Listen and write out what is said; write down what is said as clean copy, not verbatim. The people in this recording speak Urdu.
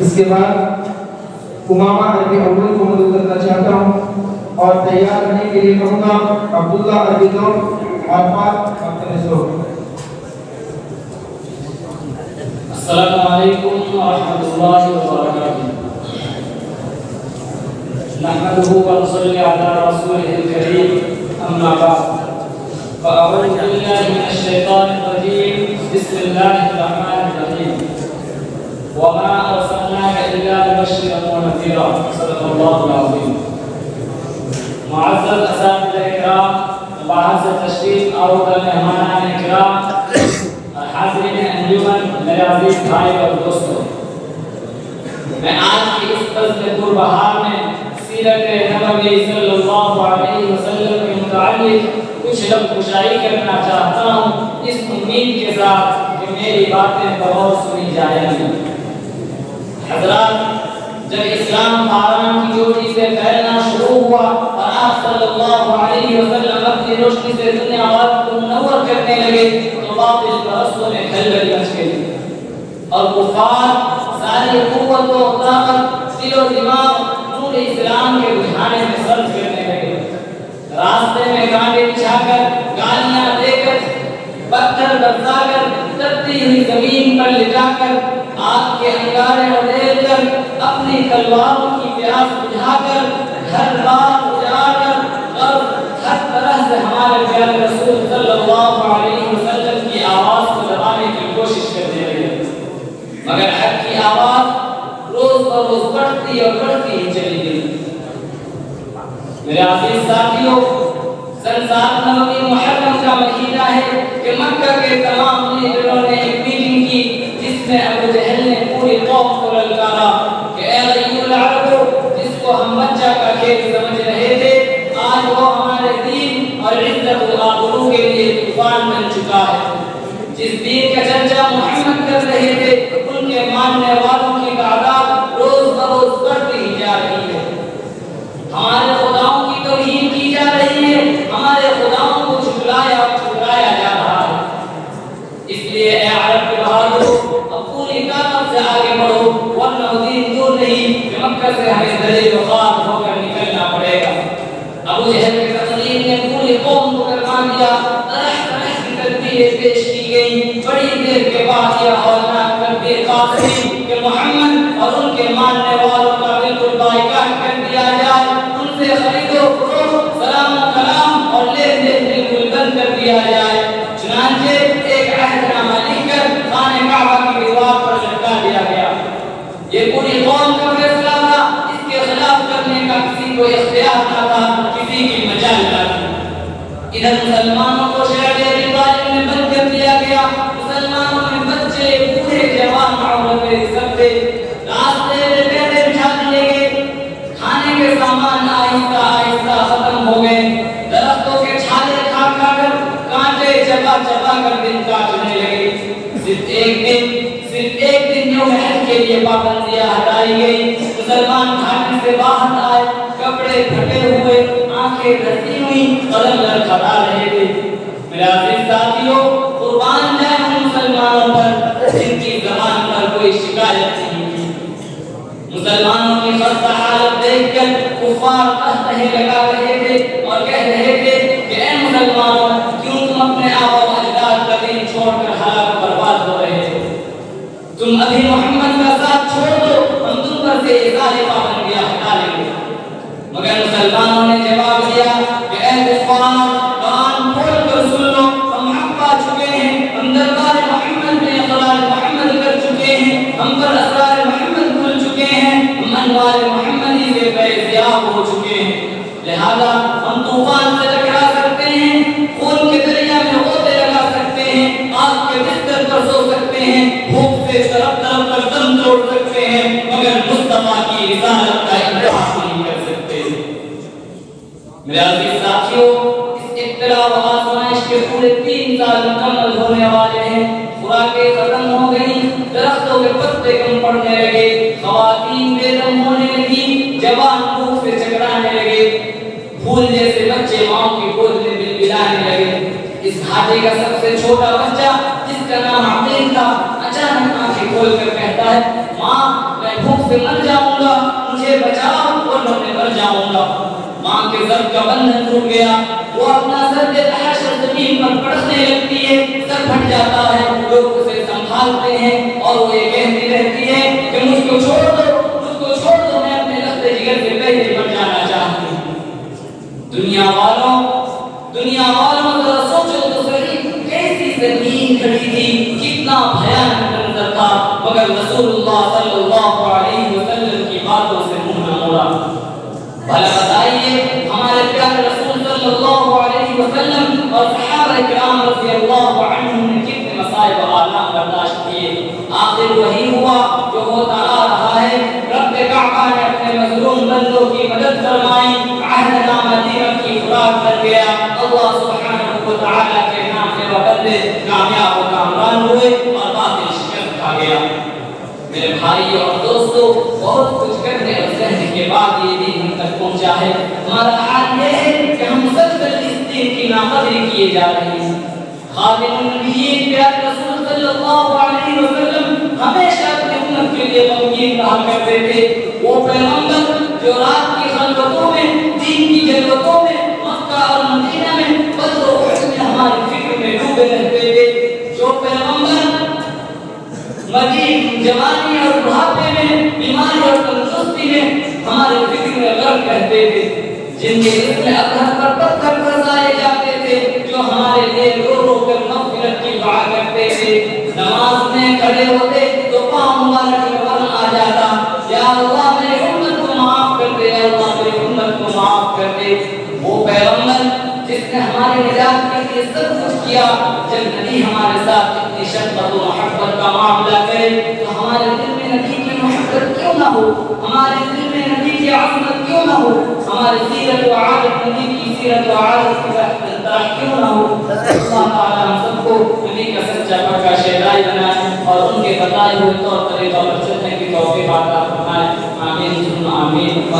اس کے بعد امامہ عربی اول کو مدعو کرنا چاہتا ہوں اور تیار رہنے کے لیے کہوں گا عبداللہ عربی دور عرفات السلام علیکم ورحمۃ اللہ وبرکاتہ نحمده ونصلي على رسوله الكريم اما بعد فاعوذ بالله من الشيطان الرجيم بسم الله الرحمن الرحيم وما ارسلناك الا مبشرا ونذيرا صدق الله العظيم معزز اساتذہ اکرام باعث تشریف آور مہمانان اکرام حاضرین انجمن میرے عزیز بھائی اور دوستوں، میں آج کی اس فضل پربہار میں سیرت نبوی صلی اللہ علیہ وسلم کے متعلق کچھ لفظ گشائی کرنا چاہتا ہوں، اس امید کے ساتھ کہ میری باتیں بغور سنی جائیں گی۔ حضرات، جب اسلام باران کی چوٹی سے پھیلنا شروع ہوا اور آپ صلی اللہ علیہ وسلم اپنی روشنی سے دنیا وار کو منور کرنے لگے تو باطل پرستوں میں کھلبلی مچ گئی اور کفار ساری قوت و طاقت دل و دماغ نور اسلام کے بجھانے میں صرف کرنے لگے۔ راستے میں کانٹے بچھا کر، گالیاں دے کر، پتھر برسا کر، تپتی ہوئی زمین پر لٹا کر، آگ کے انگارے ادھیل کر، اپنی تلواروں کی پیاس بجھا کر، گھر بار اجاڑ کر اور ہر طرح سے ہمارے پیارے رسول صلی اللہ علیہ وسلم کی آواز کو دبانے کی کوشش کرتے رہے، مگر حق کی آواز روز بروز بڑھتی اور بڑھتی ہی چلی گئی۔ میرے عزیز ساتھیوں، سنسار نبوی محرم کا مہینہ ہے کہ مکہ کے تمام لیڈروں نے ایک میٹنگ کی جس میں ابو جہل نے پوری قوم کو للکارا کہ اے غیور العرب، جس کو ہم بچہ کا کھیل سمجھ رہے تھے، آج وہ ہمارے دین اور عزت و آبرو کے لیے طوفان بن چکا ہے۔ جس دین کا چرچا محمد کر رہے تھے، ان کے ماننے والوں کی تعداد روز بروز بڑھتی ہی جا رہی ہے۔ ہمارے خداؤں کی توہین کی جا رہی ہے، ہمارے خداؤں کو جھٹلایا اور ٹھکرایا جا رہا ہے۔ اس لیے اے عرب کے بہادروں، اب پوری طاقت سے آگے بڑھو، ورنہ دین دور نہیں کہ مکہ سے ہمیں ذلیل و خوار ہو کر نکلنا پڑے گا۔ ابو جہل کی تقریر نے پوری قوم کو گرما دیا، طرح طرح کی تدبیریں پیش کی گئی۔ بڑی دیر کے بعد یہ ہولناک تدبیر پاس ہوئی کہ محمد اور ان کے ماننے والوں کا بالکل بائیکاٹ کر دیا جائے، ان سے خرید و فروخت، سلام و کلام اور لین دین بالکل بند کر دیا جائے۔ چنانچہ ایک عہد نامہ لکھ کر خانہ کعبہ کی دیوار پر لٹکا دیا گیا۔ یہ پوری قوم کا فیصلہ تھا، اس کے خلاف کرنے کا کسی کو اختیار نہ تھا، کسی کی مجال نہ تھی۔ ادھر مسلمانوں کو شہر ابی طالب میں بند کر دیا گیا، مسلمانوں میں بچے، بوڑھے، جوان، عورتیں سب تھے۔ راستے میں پیڑے بچھا دیے گئے، کھانے کے سامان آہستہ آہستہ ختم ہو گئے، درختوں کے چھالے کھا کھا کر، کانٹے چبا چبا کر دن کاٹنے لگے۔ صرف ایک دن یوم حج کے لیے پابندیاں ہٹائی گئی۔ مسلمان گھاٹی سے باہر آئے، کپڑے پھٹے ہوئے، آنکھیں دھسی ہوئی، قدم لڑکھڑا رہے تھے۔ میرے عزیز ساتھیوں، قربان جائیں ان مسلمانوں پر جن کی زبان پر کوئی شکایت نہیں تھی۔ مسلمانوں کی خستہ حالت دیکھ کر کفار قہقہے لگا رہے تھے اور کہہ رہے تھے کہ اے مسلمانوں، کیوں تم اپنے آبا و اجداد کا دین چھوڑ کر ہلاک و برباد ہو رہے ہو؟ تم ابھی محمد کا ساتھ چھوڑ دو، ہم تم پر سے یہ ساری پابندیاں ہٹا لیں گے۔ مگر مسلمانوں نے جواب دیا کہ اے کفار، کان کھول کر سن لو، ہم حق پا چکے ہیں، ہم دربار محمد میں اقرار محمد کر چکے ہیں، ہم پر اسرار محمد کھل چکے ہیں، ہم انوار محمدی سے فیضیاب ہو چکے ہیں، لہذا ہم طوفان سے ٹکرا سکتے ہیں، خون کے دریا میں غوطے لگا سکتے ہیں، آگ کے بستر پر سو سکتے ہیں، بھوک سے طرف طرف پر دم توڑ سکتے ہیں، مگر مصطفیٰ کی رسالت کا انکار نہیں کر سکتے۔ میرے عزیز ساتھیوں، اس ابتلا و آزمائش کے پورے 3 سال مکمل ہونے والے ہیں۔ خوراکیں ختم ہو گئی، درختوں کے پتے کم پڑنے لگے، خواتین بے دم ہونے لگی، جوان بھوک سے چکرانے لگے، پھول جیسے بچے ماں کی گود میں بلبلانے لگے۔ اس گھاٹی کا سب سے چھوٹا بچہ جس کا نام عقیل تھا، اچانک آنکھیں کھول کر کہتا ہے، ماں میں میں بھوک سے مر جاؤں گا، مجھے بچاؤ ورنہ میں مر جاؤں گا۔ ماں کے ضرب کا بندھن ٹوٹ گیا، وہ اپنا سر دے تحاشر زمین پر پڑھنے لگتی ہے، سر پھٹ جاتا ہے، لوگ اسے سنبھالتے ہیں اور وہ یہ کہتی رہتی ہے کہ مجھ کو چھوڑ دو، مجھ کو چھوڑ دو، میں اپنے لفظ جگر سے پہلے مر جانا چاہتی ہوں۔ دنیا والوں ذرا سوچو تو صحیح، کیسی زمین کھڑی تھی، کتنا بھیانک منظر تھا، مگر رسول اللہ صلی اللہ علیہ وسلم کی باتوں سے منہ نہ موڑا۔ بھلا بتائیے ہمارے پیارے رسول صلی اللہ علیہ وسلم اور صحابہ کرام رضی اللہ عنہم نے کتنے مصائب و آلام برداشت کیے، آخر وہی ہوا جو ہوتا آ رہا ہے۔ رب کعبہ نے اپنے مظلوم بندوں کی مدد فرمائی، عہد نامہ دیمت کی خوراک بن گیا، اللہ سبحانہ و تعالیٰ کے نام سے وہ بندے کامیاب و کامران ہوئے اور باطل شکست کھا گیا۔ میرے بھائی اور دوستو، بہت کچھ کرنے اور سہنے کے بعد یہ دین ہم تک پہنچا ہے۔ ہمارا حال یہ ہے کہ ہم مسلسل اس دین کی ناقدری کیے جا رہے ہیں۔ خاتم النبیین پیارے رسول صلی اللہ علیہ وسلم ہمیشہ اپنی امت کے لیے غمگین رہا کرتے تھے۔ وہ پیغمبر جو رات کی خلوتوں میں، دین کی جلوتوں میں، مکہ اور مدینہ میں، بدر و احد میں ہماری فکر میں ڈوبے رہتے تھے، جو پیغمبر مدین جوانی اور بڑھاپے میں، بیماری اور تندرستی میں ہمارے فکر میں غرق رہتے تھے، جن کے دل میں اطہر پر پتھر برسائے جاتے تھے، جو ہمارے لیے رو رو کر مغفرت کی دعا کرتے تھے۔ نماز میں کھڑے ہوتے تو پاؤں مبارک میں ورم آ جاتا، یا اللہ میری امت کو معاف کر دے، یا اللہ میری امت کو معاف کر دے۔ وہ پیغمبر جس نے ہماری نجات کے لیے سب کچھ کیا، جب نبی ہمارے ساتھ اتنی شفقت و محبت کا معاملہ کرے تو ہمارے دل میں نبی کی محبت کیوں نہ ہو، ہمارے دل میں نبی کی عظمت کیوں نہ ہو، ہماری سیرت و عادت نبی کی سیرت و عادت کی طرح کیوں نہ ہو۔ اللہ تعالیٰ ہم سب کو نبی کا سچا پکا شہدائی بنائے اور ان کے بتائے ہوئے طور طریقہ پر چلنے کی توفیق عطا فرمائے۔ آمین ثم آمین۔